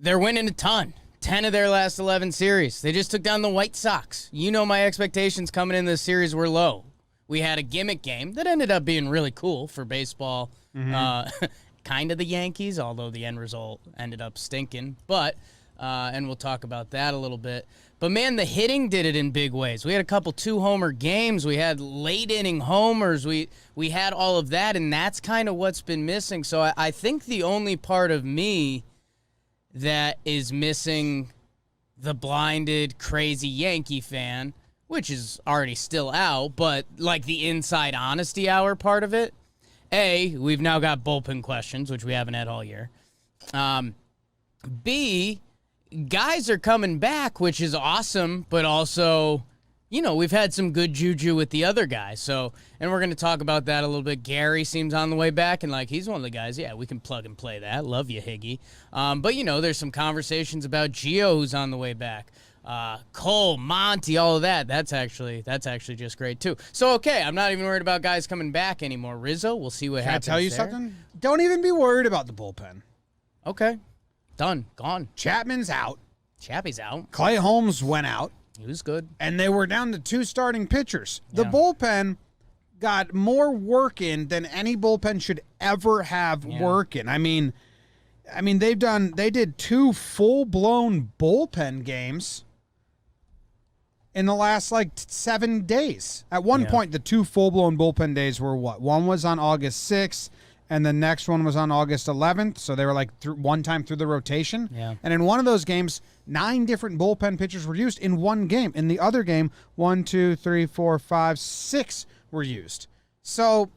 They're winning a ton. 10 of their last 11 series. They just took down the White Sox. You know my expectations coming in this series were low. We had a gimmick game that ended up being really cool for baseball. Kind of the Yankees, although the end result ended up stinking. But, and we'll talk about that a little bit. But, man, the hitting did it in big ways. We had a couple 2-homer games. We had late-inning homers. We had all of that, and that's kind of what's been missing. So I think the only part of me that is missing the blinded, crazy Yankee fan, which is already still out, but like the inside honesty hour part of it. A, we've now got bullpen questions, which we haven't had all year. B, guys are coming back, which is awesome, but also, you know, we've had some good juju with the other guys. So, and we're going to talk about that a little bit. Gary seems on the way back, and like he's one of the guys, yeah, we can plug and play that. Love you, Higgy. But, you know, there's some conversations about Gio who's on the way back. Cole, Monty, all of that. That's actually just great, too. So, okay, I'm not even worried about guys coming back anymore. Rizzo, we'll see what happens. Can I tell you there. something? Don't even be worried about the bullpen. Okay. Done. Gone. Chapman's out. Chappie's out. Clay Holmes went out. He was good. And they were down to 2 starting pitchers. The Yeah. bullpen got more work in than any bullpen should ever have work in. I mean they did 2 full-blown bullpen games in the last 7 days. At one point, the 2 full-blown bullpen days were what? One was on August 6th, and the next one was on August 11th. So they were one time through the rotation. Yeah. And in one of those games, 9 different bullpen pitchers were used in one game. In the other game, 1, 2, 3, 4, 5, 6 were used. So,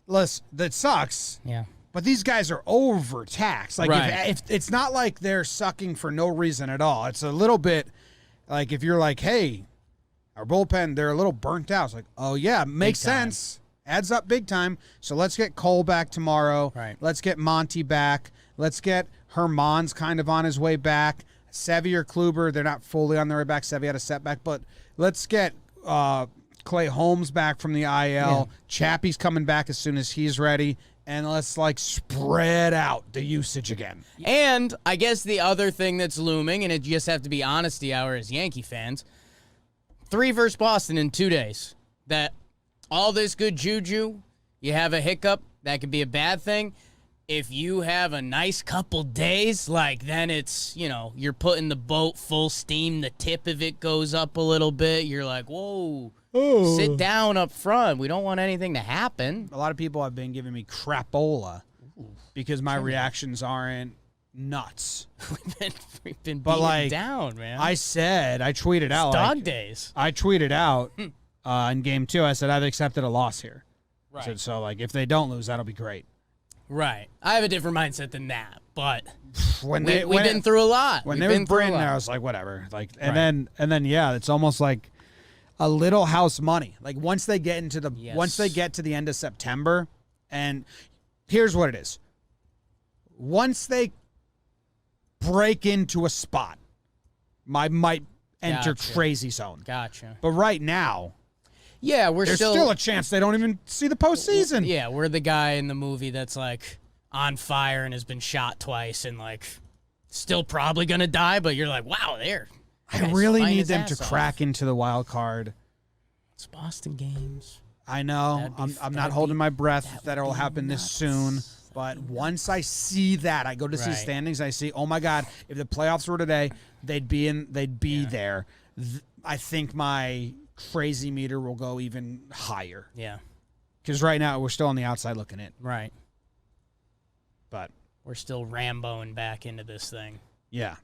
listen, that sucks. Yeah. But these guys are overtaxed. Right. If it's not like they're sucking for no reason at all. It's a little bit like if you're like, hey, our bullpen, they're a little burnt out. It's like, oh, yeah, makes sense. Adds up big time. So let's get Cole back tomorrow. Right. Let's get Monty back. Let's get Herman's kind of on his way back. Sevy or Kluber, they're not fully on their way back. Sevy had a setback. But let's get Clay Holmes back from the IL. Yeah. Chappie's coming back as soon as he's ready. And let's spread out the usage again. And I guess the other thing that's looming, and it just have to be honesty hour as Yankee fans, 3 versus Boston in 2 days. That all this good juju, you have a hiccup, that could be a bad thing. If you have a nice couple days, then it's, you're putting the boat full steam. The tip of it goes up a little bit. You're like, whoa. Oh. Sit down up front. We don't want anything to happen. A lot of people have been giving me crapola because my reactions aren't nuts. We've been beaten down, man. I tweeted out. It's dog days. I tweeted out in game 2. I said I've accepted a loss here. Right. I said, so if they don't lose, that'll be great. Right. I have a different mindset than that, but we've been through a lot. When they were Britain, I was like, whatever. And then yeah, it's almost like a little house money. Once they get to the end of September, and here's what it is. Once they break into a spot, I might enter crazy zone. Gotcha. But right now, yeah, there's still a chance they don't even see the postseason. Yeah, we're the guy in the movie that's on fire and has been shot twice and still probably gonna die, but you're like, wow, there. I really need them to crack into the wild card. It's Boston games. I know. I'm not holding my breath that it will happen this soon. But once I see that, I go to see standings. I see, oh my God, if the playoffs were today, they'd be there. I think my crazy meter will go even higher. Yeah. Because right now we're still on the outside looking in. Right. But we're still Ramboing back into this thing. Yeah.